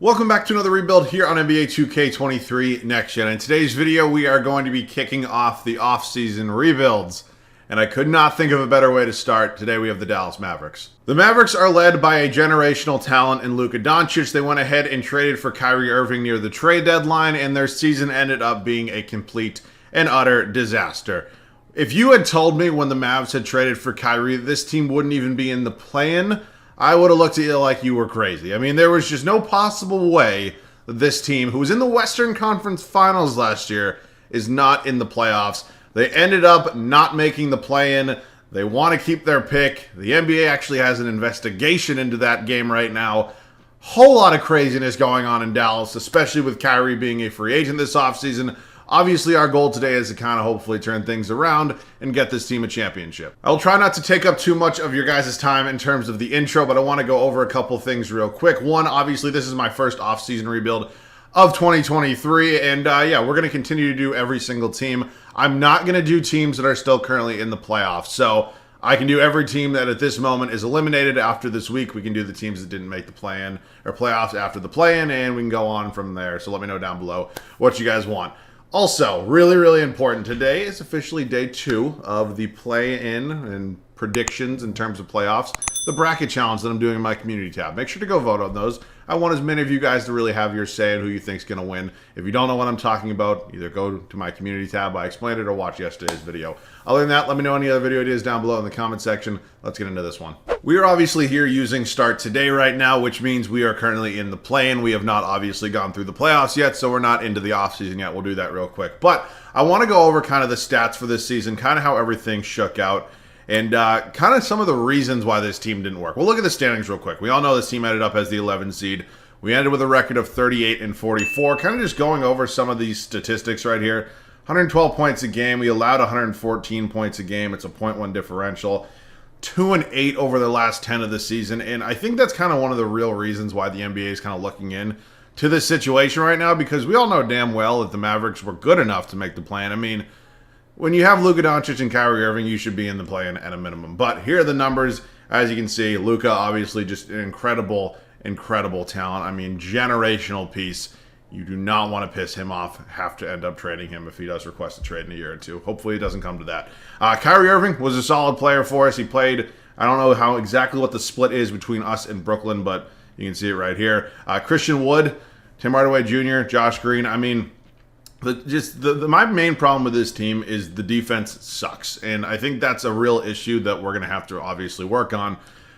Welcome back to another rebuild here on NBA 2K23 Next Gen. In today's video, we are going to be kicking off the off-season rebuilds. And I could not think of a better way to start. Today we have the Dallas Mavericks. The Mavericks are led by a generational talent in Luka Doncic. They went ahead and traded for Kyrie Irving near the trade deadline, and their season ended up being a complete and utter disaster. If you had told me when the Mavs had traded for Kyrie, this team wouldn't even be in the play-in, I would have looked at you like you were crazy. I mean, there was just no possible way that this team, who was in the Western Conference Finals last year, is not in the playoffs. They ended up not making the play-in. They want to keep their pick. The NBA actually has an investigation into that game right now. Whole lot of craziness going on in Dallas, especially with Kyrie being a free agent this offseason. Obviously, our goal today is to kind of hopefully turn things around and get this team a championship. I'll try not to take up too much of your guys' time in terms of the intro, but I want to go over a couple things real quick. One, obviously, this is my first off-season rebuild of 2023, and yeah, we're going to continue to do every single team. I'm not going to do teams that are still currently in the playoffs, so I can do every team that at this moment is eliminated after this week. We can do the teams that didn't make the play-in or playoffs after the play-in, and we can go on from there. So let me know down below what you guys want. Also, really important, today is officially day 2 of the play-in and predictions in terms of playoffs. The bracket challenge that I'm doing in my community tab. Make sure to go vote on those. I want as many of you guys to really have your say in who you think is going to win. If you don't know what I'm talking about, either go to my community tab, I explained it, or watch yesterday's video. Other than that, let me know any other video ideas down below in the comment section. Let's get into this one. We are obviously here using start today right now, which means we are currently in the play-in. We have not obviously gone through the playoffs yet, so we're not into the offseason yet. We'll do that real quick. But I want to go over kind of the stats for this season, kind of how everything shook out, and kind of some of the reasons why this team didn't work. We'll look at the standings real quick. We all know this team ended up as the 11th seed. We ended with a record of 38-44. Kind of just going over some of these statistics right here. 112 points a game. We allowed 114 points a game. It's a .1 differential. 2-8 over the last 10 of the season. And I think that's kind of one of the real reasons why the NBA is kind of looking in to this situation right now, because we all know damn well that the Mavericks were good enough to make the play-in. I mean, when you have Luka Doncic and Kyrie Irving, you should be in the play-in at a minimum. But here are the numbers. As you can see, Luka obviously just an incredible talent. I mean, generational piece. You do not want to piss him off, have to end up trading him if he does request a trade in a year or two. Hopefully it doesn't come to that. Kyrie Irving was a solid player for us. He played, I don't know how exactly what the split is between us and Brooklyn, but you can see it right here. Christian Wood, Tim Hardaway Jr., Josh Green. I mean, my main problem with this team is the defense sucks. And I think that's a real issue that we're going to have to obviously work on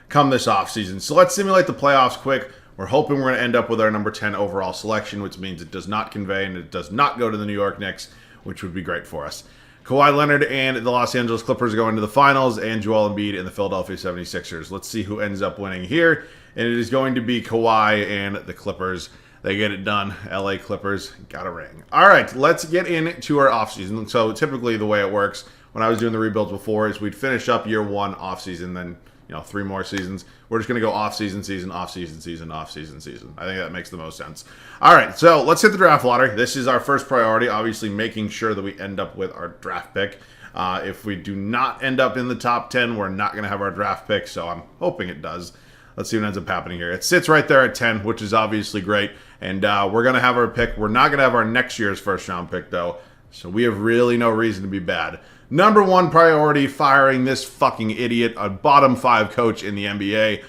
come this offseason. So let's simulate the playoffs quick. We're hoping we're going to end up with our number 10 overall selection, which means it does not convey and it does not go to the New York Knicks, which would be great for us. Kawhi Leonard and the Los Angeles Clippers go into the finals, and Joel Embiid and the Philadelphia 76ers. Let's see who ends up winning here. And it is going to be Kawhi and the Clippers. They get it done. LA Clippers got a ring. All right, let's get into our offseason. So typically the way it works when I was doing the rebuilds before is we'd finish up year 1 offseason, then 3 more seasons. We're just going to go off-season, season, off-season, season, off-season, season. I think that makes the most sense. All right, so let's hit the draft lottery. This is our first priority, obviously making sure that we end up with our draft pick. If we do not end up in the top 10, we're not going to have our draft pick, so I'm hoping it does. Let's see what ends up happening here. It sits right there at 10, which is obviously great, and we're going to have our pick. We're not going to have our next year's first-round pick, though, so we have really no reason to be bad. Number 1 priority, firing this fucking idiot, a bottom 5 coach in the NBA.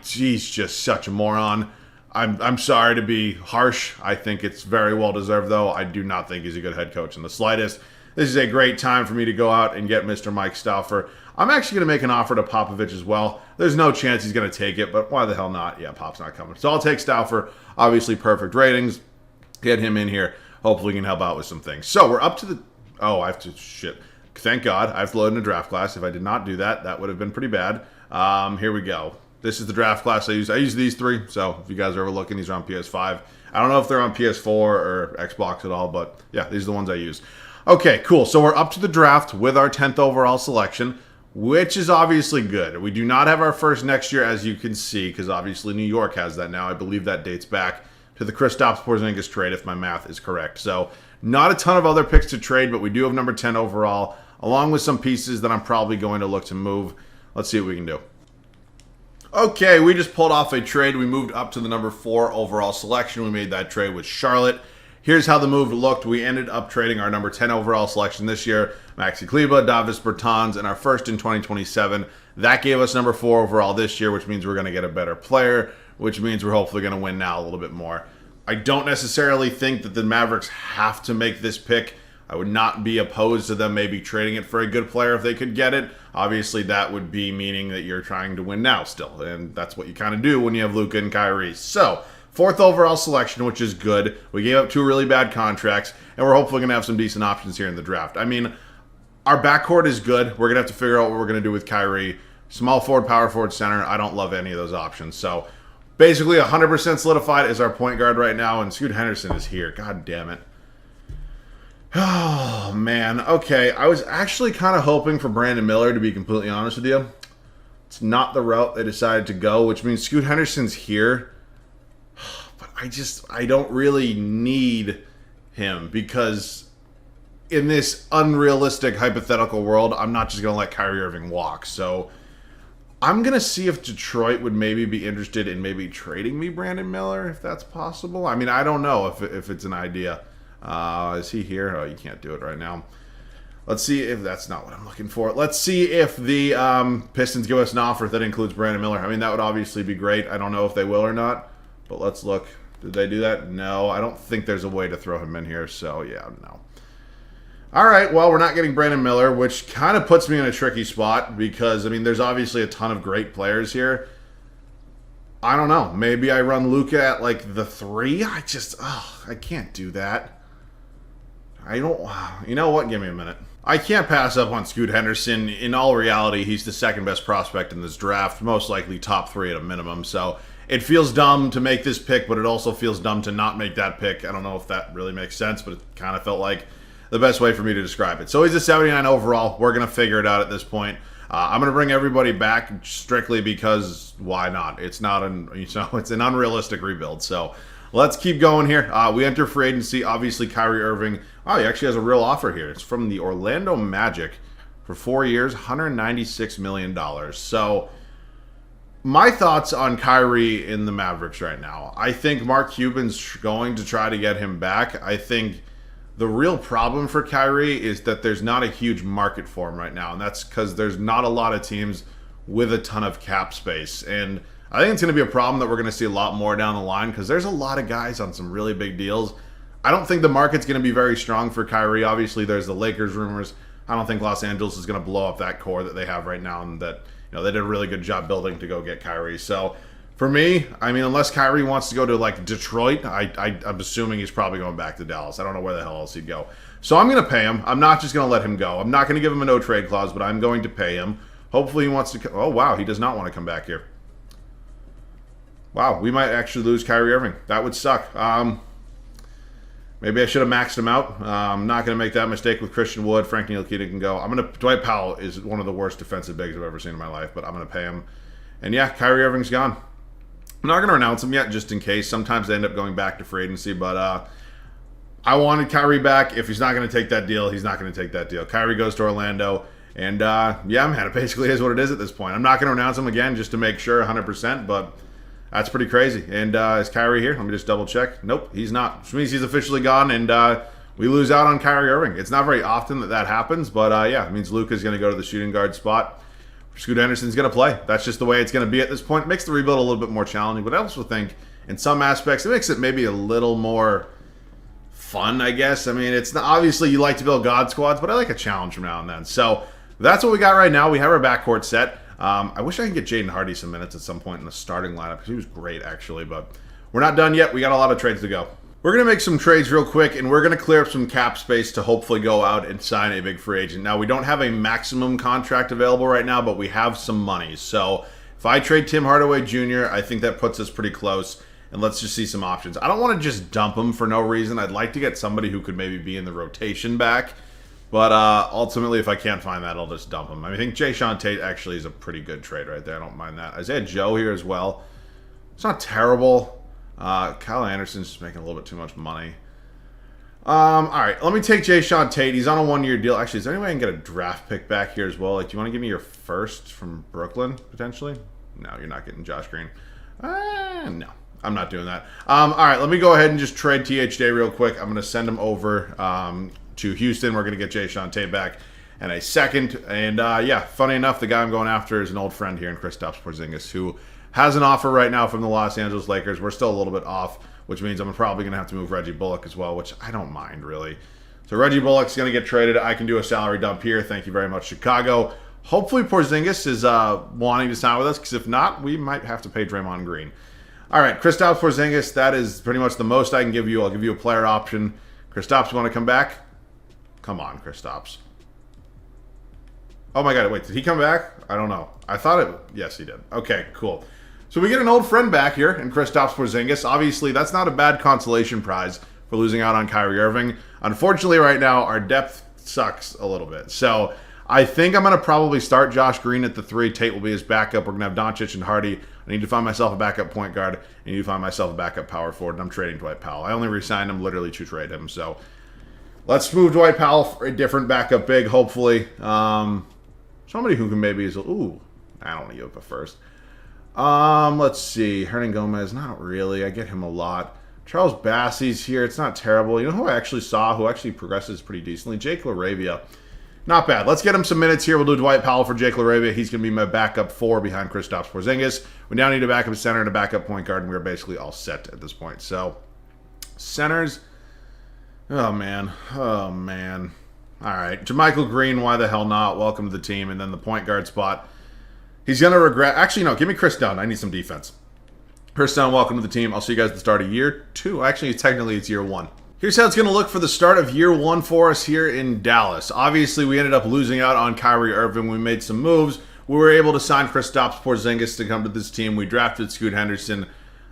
He's just such a moron. I'm sorry to be harsh. I think it's very well deserved, though. I do not think he's a good head coach in the slightest. This is a great time for me to go out and get Mr. Mike Stauffer. I'm actually going to make an offer to Popovich as well. There's no chance he's going to take it, but why the hell not? Yeah, Pop's not coming. So I'll take Stauffer. Obviously, perfect ratings. Get him in here. Hopefully, he can help out with some things. So we're up to the... Oh, I have to... Shit. Thank God. I have to load in a draft class. If I did not do that, that would have been pretty bad. Here we go. This is the draft class I use. I use these 3, so if you guys are ever looking, these are on PS5. I don't know if they're on PS4 or Xbox at all, but yeah, these are the ones I use. Okay, cool. So we're up to the draft with our 10th overall selection, which is obviously good. We do not have our first next year, as you can see, because obviously New York has that now. I believe that dates back to the Kristaps Porzingis trade, if my math is correct. So not a ton of other picks to trade, but we do have number 10 overall, along with some pieces that I'm probably going to look to move. Let's see what we can do. Okay, we just pulled off a trade. We moved up to the number 4 overall selection. We made that trade with Charlotte. Here's how the move looked. We ended up trading our number 10 overall selection this year, Maxi Kleber, Davis Bertans, and our first in 2027. That gave us number 4 overall this year, which means we're going to get a better player, which means we're hopefully going to win now a little bit more. I don't necessarily think that the Mavericks have to make this pick. I would not be opposed to them maybe trading it for a good player if they could get it. Obviously, that would be meaning that you're trying to win now still, and that's what you kind of do when you have Luka and Kyrie. So, 4th overall selection, which is good. We gave up 2 really bad contracts, and we're hopefully going to have some decent options here in the draft. I mean, our backcourt is good. We're going to have to figure out what we're going to do with Kyrie. Small forward, power forward, center. I don't love any of those options. So, basically, 100% solidified is our point guard right now, and Scoot Henderson is here. God damn it. Oh, man. Okay, I was actually kind of hoping for Brandon Miller, to be completely honest with you. It's not the route they decided to go, which means Scoot Henderson's here. But I don't really need him because in this unrealistic hypothetical world, I'm not just going to let Kyrie Irving walk. So I'm going to see if Detroit would maybe be interested in maybe trading me Brandon Miller, if that's possible. I mean, I don't know if it's an idea. Is he here? Oh, you can't do it right now. Let's see if that's not what I'm looking for. Let's see if the Pistons give us an offer that includes Brandon Miller. I mean, that would obviously be great. I don't know if they will or not, but let's look. Did they do that? No, I don't think there's a way to throw him in here, so yeah, no. All right, well, we're not getting Brandon Miller, which kind of puts me in a tricky spot because, I mean, there's obviously a ton of great players here. I don't know. Maybe I run Luka at, like, the 3? I can't do that. You know what? Give me a minute. I can't pass up on Scoot Henderson. In all reality, he's the second best prospect in this draft, most likely top 3 at a minimum. So it feels dumb to make this pick, but it also feels dumb to not make that pick. I don't know if that really makes sense, but it kind of felt like the best way for me to describe it. So he's a 79 overall. We're going to figure it out at this point. I'm going to bring everybody back strictly because why not? It's not it's an unrealistic rebuild. So let's keep going here. We enter free agency. Obviously, Kyrie Irving. Oh, he actually has a real offer here. It's from the Orlando Magic for 4 years, $196 million. So my thoughts on Kyrie in the Mavericks right now. I think Mark Cuban's going to try to get him back. I think the real problem for Kyrie is that there's not a huge market for him right now, and that's because there's not a lot of teams with a ton of cap space. And I think it's going to be a problem that we're going to see a lot more down the line because there's a lot of guys on some really big deals. I don't think the market's going to be very strong for Kyrie. Obviously, there's the Lakers rumors. I don't think Los Angeles is going to blow up that core that they have right now and that they did a really good job building to go get Kyrie. So for me, I mean, unless Kyrie wants to go to like Detroit, I'm assuming he's probably going back to Dallas. I don't know where the hell else he'd go. So I'm going to pay him. I'm not just going to let him go. I'm not going to give him a no-trade clause, but I'm going to pay him. Hopefully he wants to... Oh, wow, he does not want to come back here. Wow, we might actually lose Kyrie Irving. That would suck. Maybe I should have maxed him out. I'm not going to make that mistake with Christian Wood. Frank Ntilikina can go. Dwight Powell is one of the worst defensive bigs I've ever seen in my life, but I'm going to pay him. And yeah, Kyrie Irving's gone. I'm not going to announce him yet, just in case. Sometimes they end up going back to free agency, but I wanted Kyrie back. If he's not going to take that deal, he's not going to take that deal. Kyrie goes to Orlando, and yeah, man, it basically is what it is at this point. I'm not going to announce him again just to make sure 100%, but that's pretty crazy. And is Kyrie here? Let me just double check. Nope, he's not. Which means he's officially gone, and we lose out on Kyrie Irving. It's not very often that happens, but yeah, it means Luka's going to go to the shooting guard spot. Scoot Henderson's going to play. That's just the way it's going to be at this point. It makes the rebuild a little bit more challenging, but I also think in some aspects it makes it maybe a little more fun, I guess. I mean, it's not, obviously you like to build God squads, but I like a challenge from now and then. So that's what we got right now. We have our backcourt set. I wish I could get Jaden Hardy some minutes at some point in the starting lineup because he was great, actually, but we're not done yet. We got a lot of trades to go. We're going to make some trades real quick, and we're going to clear up some cap space to hopefully go out and sign a big free agent. Now, we don't have a maximum contract available right now, but we have some money. So if I trade Tim Hardaway Jr., I think that puts us pretty close, and let's just see some options. I don't want to just dump him for no reason. I'd like to get somebody who could maybe be in the rotation back, but ultimately, if I can't find that, I'll just dump him. I think Jayshawn Tate actually is a pretty good trade right there. I don't mind that. Isaiah Joe here as well. It's not terrible. Kyle Anderson's just making a little bit too much money. All right, let me take Jayshawn Tate. He's on a one-year deal. Actually, is there any way I can get a draft pick back here as well? Like, do you want to give me your first from Brooklyn, potentially? No, you're not getting Josh Green. No, I'm not doing that. All right, let me go ahead and just trade THJ real quick. I'm going to send him over to Houston. We're going to get Jay Sean Tate back in a second. And yeah, funny enough, the guy I'm going after is an old friend here in Kristaps Porzingis, who has an offer right now from the Los Angeles Lakers. We're still a little bit off, which means I'm probably going to have to move Reggie Bullock as well, which I don't mind, really. So Reggie Bullock's going to get traded. I can do a salary dump here. Thank you very much, Chicago. Hopefully Porzingis is wanting to sign with us, because if not, we might have to pay Draymond Green. All right, Kristaps Porzingis, that is pretty much the most I can give you. I'll give you a player option. Kristaps, you want to come back? Come on, Kristaps. Oh my God, wait, did he come back? I don't know. I thought it, yes, he did. Okay, cool. So we get an old friend back here in Kristaps Porzingis. Obviously, that's not a bad consolation prize for losing out on Kyrie Irving. Unfortunately, right now, our depth sucks a little bit. So I think I'm going to probably start Josh Green at the 3. Tate will be his backup. We're going to have Doncic and Hardy. I need to find myself a backup point guard. I need to find myself a backup power forward, and I'm trading Dwight Powell. I only re-signed him literally to trade him. So let's move Dwight Powell for a different backup big, hopefully. Somebody who can maybe is, ooh, I don't want to give up a first. Let's see. Hernan Gomez, not really. I get him a lot. Charles Bassey's here. It's not terrible. You know who I actually saw who actually progresses pretty decently? Jake LaRavia. Not bad. Let's get him some minutes here. We'll do Dwight Powell for Jake LaRavia. He's going to be my backup 4 behind Kristaps Porzingis. We now need a backup center and a backup point guard, and we're basically all set at this point. So, centers. Oh, man. Oh, man. All right. JaMychal Green, why the hell not? Welcome to the team. And then the point guard spot. He's going to regret. Actually, no. Give me Chris Dunn. I need some defense. Chris Dunn, welcome to the team. I'll see you guys at the start of year 2. Actually, technically, it's year 1. Here's how it's going to look for the start of year 1 for us here in Dallas. Obviously, we ended up losing out on Kyrie Irving. We made some moves. We were able to sign Kristaps Porzingis to come to this team. We drafted Scoot Henderson.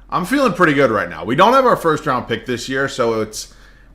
I'm feeling pretty good right now. We don't have our first-round pick this year, so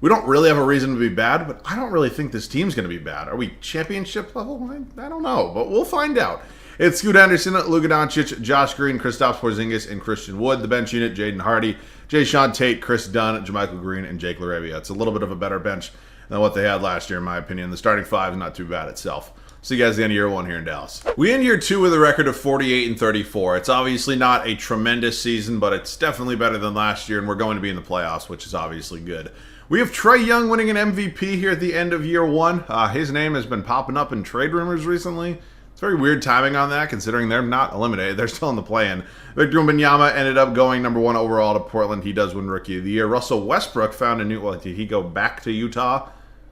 we don't really have a reason to be bad, but I don't really think this team's going to be bad. Are we championship level? I don't know, but we'll find out. It's Scoot Henderson, Luka Doncic, Josh Green, Kristaps Porzingis, and Christian Wood. The bench unit, Jaden Hardy, Jay Sean Tate, Chris Dunn, JaMychal Green, and Jake LaRavia. It's a little bit of a better bench than what they had last year, in my opinion. The starting 5 is not too bad itself. See you guys at the end of year 1 here in Dallas. We end year 2 with a record of 48-34. It's obviously not a tremendous season, but it's definitely better than last year, and we're going to be in the playoffs, which is obviously good. We have Trae Young winning an MVP here at the end of year 1. His name has been popping up in trade rumors recently. It's very weird timing on that, considering they're not eliminated. They're still in the play-in. Victor Wembanyama ended up going number 1 overall to Portland. He does win Rookie of the Year. Russell Westbrook found a new... Well, did he go back to Utah?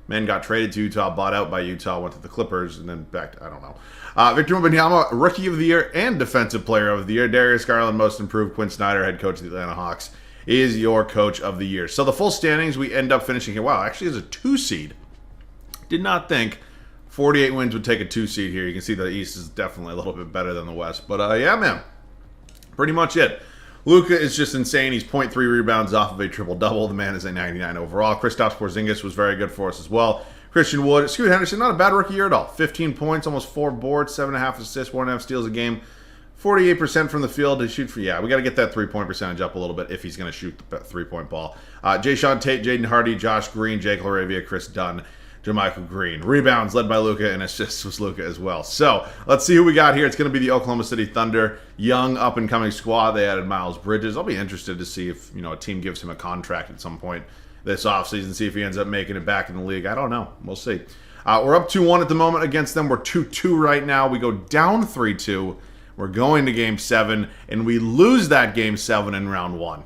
Man got traded to Utah, bought out by Utah, went to the Clippers, and then back to... I don't know. Victor Wembanyama, Rookie of the Year and Defensive Player of the Year. Darius Garland, Most Improved. Quinn Snyder, head coach of the Atlanta Hawks, is your Coach of the Year. So the full standings, we end up finishing here. Wow, actually is a 2 seed. Did not think 48 wins would take a 2 seed here. You can see the East is definitely a little bit better than the West. But yeah, man, pretty much it. Luka is just insane. He's 0.3 rebounds off of a triple-double. The man is a 99 overall. Kristaps Porzingis was very good for us as well. Christian Wood, Scoot Henderson, not a bad rookie year at all. 15 points, almost 4 boards, 7.5 assists, 1.5 steals a game. 48% from the field to shoot for, yeah, we got to get that 3-point percentage up a little bit if he's going to shoot the 3-point ball. Jay Sean Tate, Jaden Hardy, Josh Green, Jake LaRavia, Chris Dunn, JaMychal Green. Rebounds led by Luka, and assists was Luka as well. So let's see who we got here. It's going to be the Oklahoma City Thunder, young up-and-coming squad. They added Miles Bridges. I'll be interested to see if a team gives him a contract at some point this offseason, see if he ends up making it back in the league. I don't know. We'll see. We're up 2-1 at the moment against them. We're 2-2 right now. We go down 3-2. We're going to Game 7, and we lose that Game 7 in Round 1.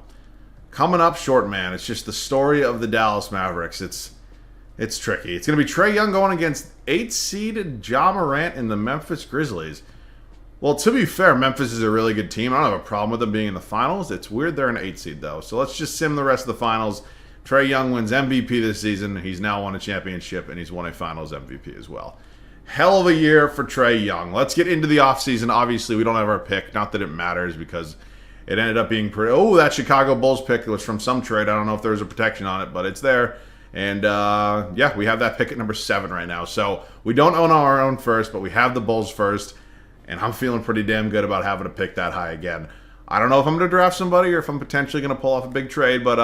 Coming up short, man. It's just the story of the Dallas Mavericks. It's tricky. It's going to be Trae Young going against 8-seeded Ja Morant in the Memphis Grizzlies. Well, to be fair, Memphis is a really good team. I don't have a problem with them being in the finals. It's weird they're an 8 seed, though. So let's just sim the rest of the finals. Trae Young wins MVP this season. He's now won a championship, and he's won a finals MVP as well. Hell of a year for Trae Young. Let's get into the offseason. Obviously, we don't have our pick. Not that it matters because it ended up being pretty... Oh, that Chicago Bulls pick was from some trade. I don't know if there was a protection on it, but it's there. And, yeah, we have that pick at number 7 right now. So we don't own our own first, but we have the Bulls first. And I'm feeling pretty damn good about having to pick that high again. I don't know if I'm going to draft somebody or if I'm potentially going to pull off a big trade, but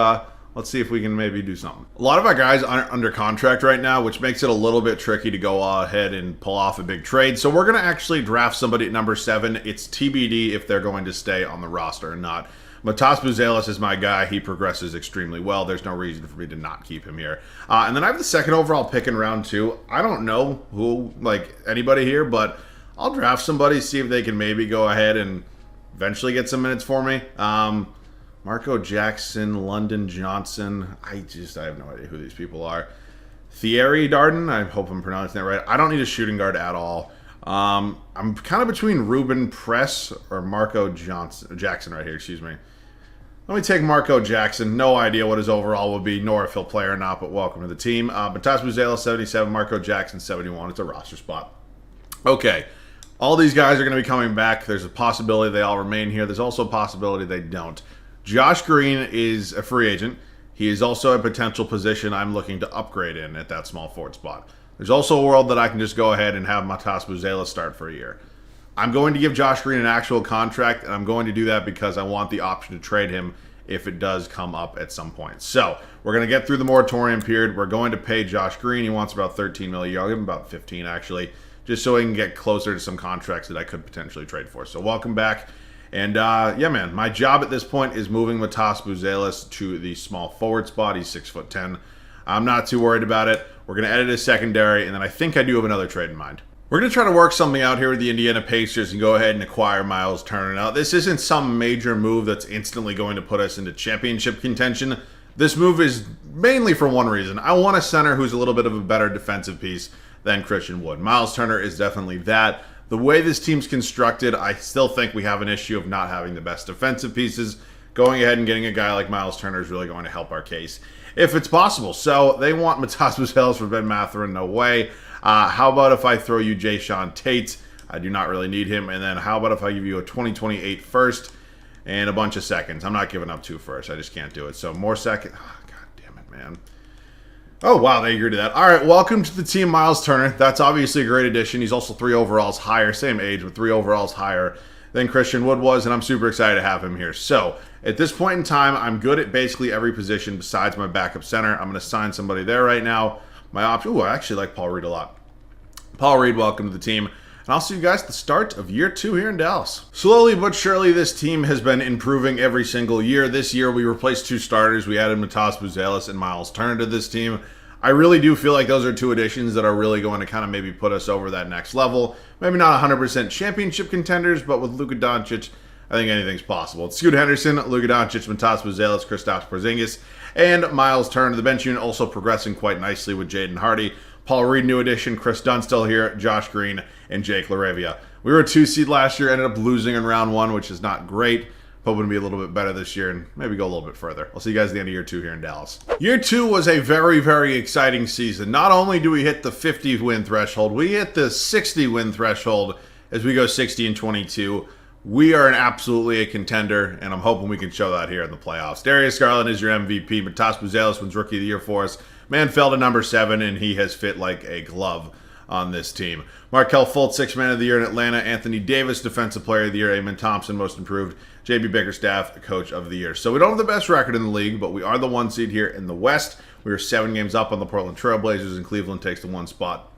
let's see if we can maybe do something. A lot of our guys aren't under contract right now, which makes it a little bit tricky to go ahead and pull off a big trade. So we're going to actually draft somebody at number 7. It's TBD if they're going to stay on the roster or not. Matas Buzelis is my guy. He progresses extremely well. There's no reason for me to not keep him here. And then I have the second overall pick in round 2. I don't know who, like anybody here, but I'll draft somebody, see if they can maybe go ahead and eventually get some minutes for me. Marco Jackson, London Johnson. I have no idea who these people are. Thierry Darden. I hope I'm pronouncing that right. I don't need a shooting guard at all. I'm kind of between Ruben Press or Marco Jackson right here. Excuse me. Let me take Marco Jackson. No idea what his overall would be, nor if he'll play or not, but welcome to the team. Matas Buzelis, 77. Marco Jackson, 71. It's a roster spot. Okay. All these guys are going to be coming back. There's a possibility they all remain here. There's also a possibility they don't. Josh Green is a free agent. He is also a potential position I'm looking to upgrade in at that small forward spot. There's also a world that I can just go ahead and have Matas Buzelis start for a year. I'm going to give Josh Green an actual contract, and I'm going to do that because I want the option to trade him if it does come up at some point. So we're going to get through the moratorium period. We're going to pay Josh Green. He wants about $13 million. I'll give him about 15 actually, just so he can get closer to some contracts that I could potentially trade for. So welcome back. And yeah, man, my job at this point is moving Matas Buzelis to the small forward spot. He's 6'10". I'm not too worried about it. We're going to edit his secondary, and then I think I do have another trade in mind. We're going to try to work something out here with the Indiana Pacers and go ahead and acquire Miles Turner. Now, this isn't some major move that's instantly going to put us into championship contention. This move is mainly for one reason. I want a center who's a little bit of a better defensive piece than Christian Wood. Miles Turner is definitely that. The way this team's constructed, I still think we have an issue of not having the best defensive pieces. Going ahead and getting a guy like Miles Turner is really going to help our case, if it's possible. So they want Matas Buzelis for Ben Mathurin, no way. How about if I throw you Jayshawn Tate? I do not really need him. And then how about if I give you a 2028 first and a bunch of seconds? I'm not giving up 2 firsts. I just can't do it. So more second. Oh, God damn it, man. Oh, wow, they agreed to that. All right, welcome to the team, Miles Turner. That's obviously a great addition. He's also 3 overalls higher, same age, but 3 overalls higher than Christian Wood was, and I'm super excited to have him here. So at this point in time, I'm good at basically every position besides my backup center. I'm going to sign somebody there right now. My option, ooh, I actually like Paul Reed a lot. Paul Reed, welcome to the team. And I'll see you guys at the start of year 2 here in Dallas. Slowly but surely, this team has been improving every single year. This year, we replaced 2 starters. We added Matas Buzelis and Miles Turner to this team. I really do feel like those are 2 additions that are really going to kind of maybe put us over that next level. Maybe not 100% championship contenders, but with Luka Doncic, I think anything's possible. It's Scoot Henderson, Luka Doncic, Matas Buzelis, Kristaps Porzingis, and Miles Turner. The bench unit also progressing quite nicely with Jaden Hardy, Paul Reed, new addition, Chris Dunn still here, Josh Green, and Jake LaRavia. We were a 2 seed last year, ended up losing in round 1, which is not great. Hoping to be a little bit better this year and maybe go a little bit further. I'll see you guys at the end of year 2 here in Dallas. Year 2 was a very, very exciting season. Not only do we hit the 50-win threshold, we hit the 60-win threshold as we go 60-22. We are absolutely a contender, and I'm hoping we can show that here in the playoffs. Darius Garland is your MVP. Matas Buzelis wins Rookie of the Year for us. Man fell to number 7, and he has fit like a glove on this team. Markelle Fultz, 6th Man of the Year in Atlanta. Anthony Davis, Defensive Player of the Year. Amen Thompson, Most Improved. J.B. Bickerstaff, Coach of the Year. So we don't have the best record in the league, but we are the 1 seed here in the West. We are 7 games up on the Portland Trail Blazers, and Cleveland takes the 1 spot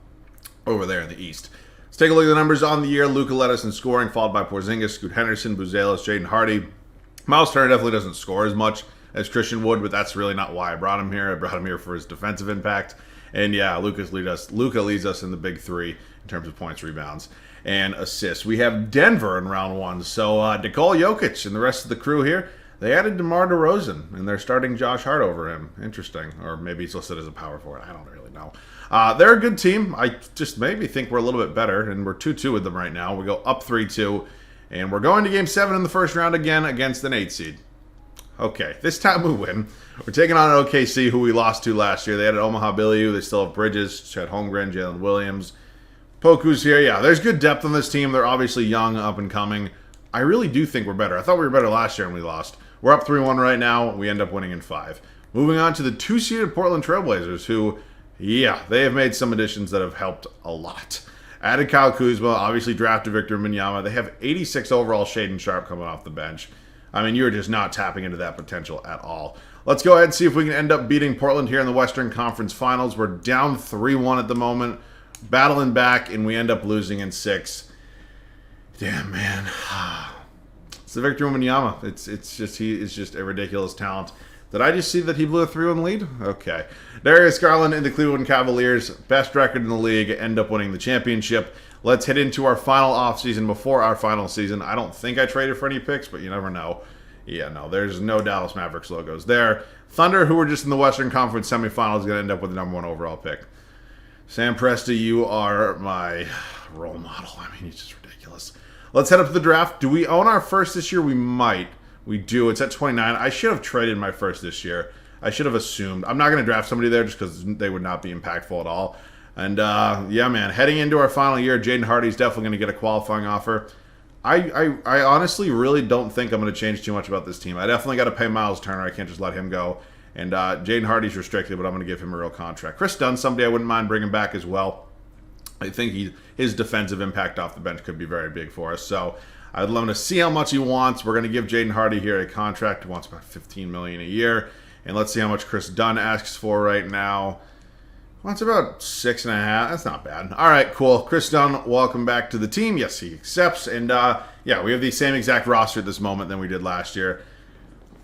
over there in the East. Let's take a look at the numbers on the year. Luka led us in scoring, followed by Porzingis, Scoot Henderson, Buzelis, Jaden Hardy. Miles Turner definitely doesn't score as much as Christian Wood, but that's really not why I brought him here. I brought him here for his defensive impact. And yeah, Luka leads us in the big 3 in terms of points, rebounds, and assists. We have Denver in round 1. So Nikola Jokic and the rest of the crew here, they added DeMar DeRozan, and they're starting Josh Hart over him. Interesting. Or maybe he's listed as a power forward. I don't really know. They're a good team. I just maybe think we're a little bit better, and we're 2-2 with them right now. We go up 3-2, and we're going to Game 7 in the first round again against an 8 seed. Okay, this time we win. We're taking on OKC, who we lost to last year. They had Omaha Billy. They still have Bridges, Chet Holmgren, Jalen Williams. Poku's here. Yeah, there's good depth on this team. They're obviously young, up and coming. I really do think we're better. I thought we were better last year and we lost. We're up 3-1 right now. We end up winning in 5. Moving on to the 2-seeded Portland Trailblazers, who, yeah, they have made some additions that have helped a lot. Added Kyle Kuzma, obviously drafted Victor Wembanyama. They have 86 overall Shaedon Sharpe coming off the bench. I mean, you're just not tapping into that potential at all. Let's go ahead and see if we can end up beating Portland here in the Western Conference Finals. We're down 3-1 at the moment, battling back, and we end up losing in 6. Damn, man. It's the Victor Wembanyama. He is just a ridiculous talent. Did I just see that he blew a 3-1 lead? Okay. Darius Garland and the Cleveland Cavaliers, best record in the league, end up winning the championship. Let's head into our final offseason before our final season. I don't think I traded for any picks, but you never know. Yeah, no, there's no Dallas Mavericks logos there. Thunder, who were just in the Western Conference semifinals, going to end up with the #1 overall pick. Sam Presti, you are my role model. I mean, he's just ridiculous. Let's head up to the draft. Do we own our first this year? We might. We do. It's at 29. I should have traded my first this year. I should have assumed. I'm not going to draft somebody there just because they would not be impactful at all. And, yeah, man, heading into our final year, Jaden Hardy's definitely going to get a qualifying offer. I honestly really don't think I'm going to change too much about this team. I definitely got to pay Miles Turner. I can't just let him go. And Jaden Hardy's restricted, but I'm going to give him a real contract. Chris Dunn, somebody I wouldn't mind bringing back as well. I think his defensive impact off the bench could be very big for us. So I'd love to see how much he wants. We're going to give Jaden Hardy here a contract. He wants about $15 million a year. And let's see how much Chris Dunn asks for right now. Wants about 6.5. That's not bad. All right, cool. Chris Dunn, welcome back to the team. Yes, he accepts. And, yeah, we have the same exact roster at this moment than we did last year.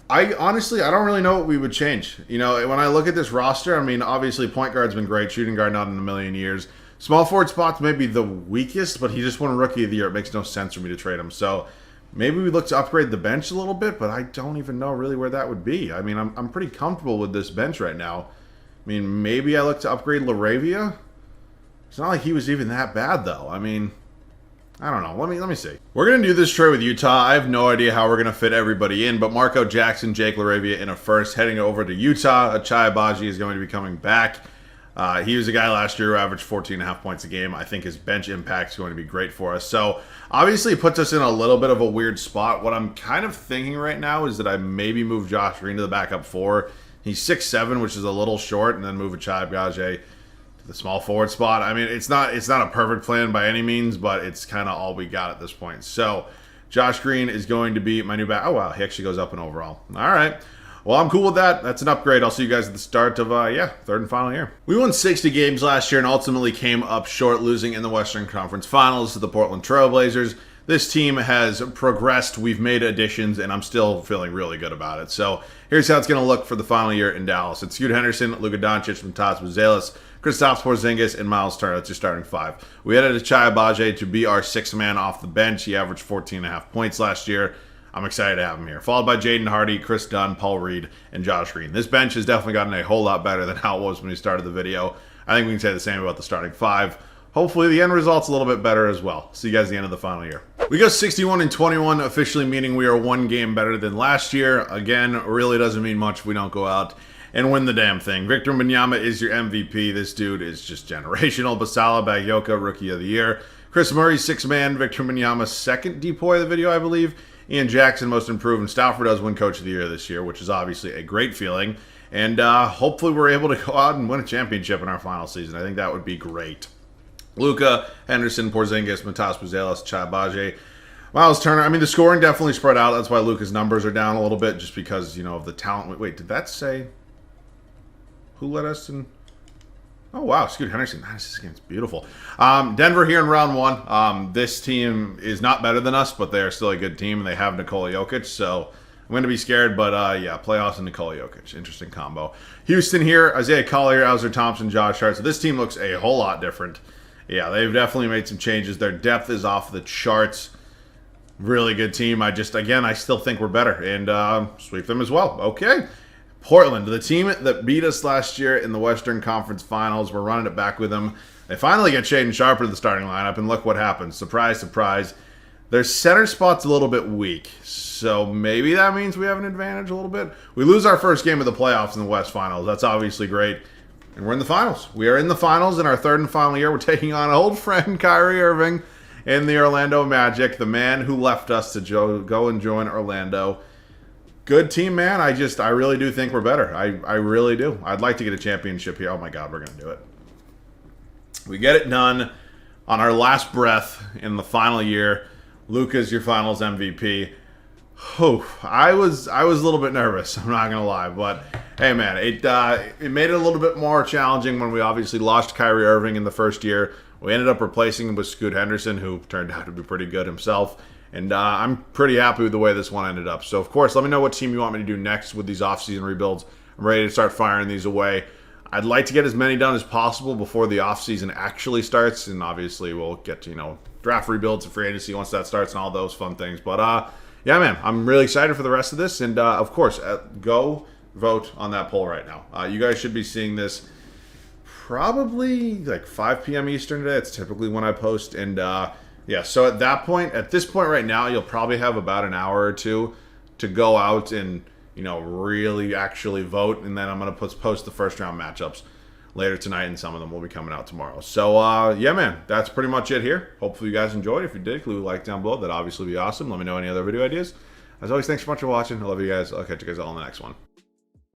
I honestly don't really know what we would change. You know, when I look at this roster, I mean, obviously point guard's been great. Shooting guard not in a million years. Small forward spot's maybe the weakest, but he just won Rookie of the Year. It makes no sense for me to trade him. So maybe we look to upgrade the bench a little bit, but I don't even know really where that would be. I mean, I'm pretty comfortable with this bench right now. I mean, maybe I look to upgrade LaRavia. It's not like he was even that bad, though. I mean, I don't know. Let me see. We're going to do this trade with Utah. I have no idea how we're going to fit everybody in, but Marco Jackson, Jake LaRavia in a first, heading over to Utah. Achai Agbaji is going to be coming back. He was a guy last year who averaged 14.5 points a game. I think his bench impact is going to be great for us. So, obviously, it puts us in a little bit of a weird spot. What I'm kind of thinking right now is that I maybe move Josh Green to the backup 4. He's 6'7", which is a little short, and then move Achai Agbaji to the small forward spot. I mean, it's not a perfect plan by any means, but it's kind of all we got at this point. So, Josh Green is going to be my new back. Oh, wow, he actually goes up in overall. All right. Well, I'm cool with that. That's an upgrade. I'll see you guys at the start of, third and final year. We won 60 games last year and ultimately came up short, losing in the Western Conference Finals to the Portland Trail Blazers. This team has progressed. We've made additions, and I'm still feeling really good about it. So here's how it's going to look for the final year in Dallas. It's Scoot Henderson, Luka Doncic, Matas Buzelis, Kristaps Porzingis, and Miles Turner. That's your starting 5. We added Achai Agbaji to be our 6th man off the bench. He averaged 14.5 points last year. I'm excited to have him here. Followed by Jaden Hardy, Chris Dunn, Paul Reed, and Josh Green. This bench has definitely gotten a whole lot better than how it was when we started the video. I think we can say the same about the starting 5. Hopefully the end result's a little bit better as well. See you guys at the end of the final year. We go 61-21, officially meaning we are 1 game better than last year. Again, really doesn't mean much if we don't go out and win the damn thing. Victor Wembanyama is your MVP. This dude is just generational. Basala Bagyoka, Rookie of the Year. Chris Murray, 6th man. Victor Wembanyama, 2nd DPOY of the video, I believe. Ian Jackson, most improved. And Stauffer does win Coach of the Year this year, which is obviously a great feeling. And hopefully we're able to go out and win a championship in our final season. I think that would be great. Luka, Henderson, Porzingis, Matas Buzelis, Achai Agbaji, Miles Turner. I mean, the scoring definitely spread out. That's why Luka's numbers are down a little bit, just because, you know, of the talent. Wait, did that say who led us in? Oh, wow. Scoot Henderson. Nice. This game's beautiful. Denver here in round 1. This team is not better than us, but they are still a good team, and they have Nikola Jokic, so I'm going to be scared, but yeah, playoffs and Nikola Jokic. Interesting combo. Houston here, Isaiah Collier, Alzer Thompson, Josh Hart. So this team looks a whole lot different. Yeah, they've definitely made some changes. Their depth is off the charts. Really good team. I still think we're better, and sweep them as well. Okay. Portland, the team that beat us last year in the Western Conference Finals. We're running it back with them. They finally get Shaedon Sharpe to the starting lineup, and look what happens. Surprise, surprise. Their center spot's a little bit weak, so maybe that means we have an advantage a little bit. We lose our first game of the playoffs in the West Finals. That's obviously great. And we're in the finals. We are in the finals in our 3rd and final year. We're taking on old friend Kyrie Irving in the Orlando Magic, the man who left us to go and join Orlando. Good team, man. I really do think we're better. I really do. I'd like to get a championship here. Oh, my God, we're going to do it. We get it done on our last breath in the final year. Luka's your finals MVP. Oh, I was a little bit nervous. I'm not gonna lie, but hey, man, it made it a little bit more challenging when we obviously lost Kyrie Irving in the first year. We ended up replacing him with Scoot Henderson, who turned out to be pretty good himself. And I'm pretty happy with the way this one ended up. So, of course, let me know what team you want me to do next with these offseason rebuilds. I'm ready to start firing these away. I'd like to get as many done as possible before the offseason actually starts. And obviously, we'll get to, draft rebuilds and free agency once that starts and all those fun things. But, yeah, man, I'm really excited for the rest of this. And, of course, go vote on that poll right now. You guys should be seeing this probably like 5 p.m. Eastern today. It's typically when I post. And, yeah, so at this point right now, you'll probably have about an hour or two to go out and, really actually vote. And then I'm going to post the first round matchups later tonight, and some of them will be coming out tomorrow. So, yeah, man, that's pretty much it here. Hopefully you guys enjoyed. If you did, leave a like down below. That'd obviously be awesome. Let me know any other video ideas. As always, thanks so much for watching. I love you guys. I'll catch you guys all in the next one.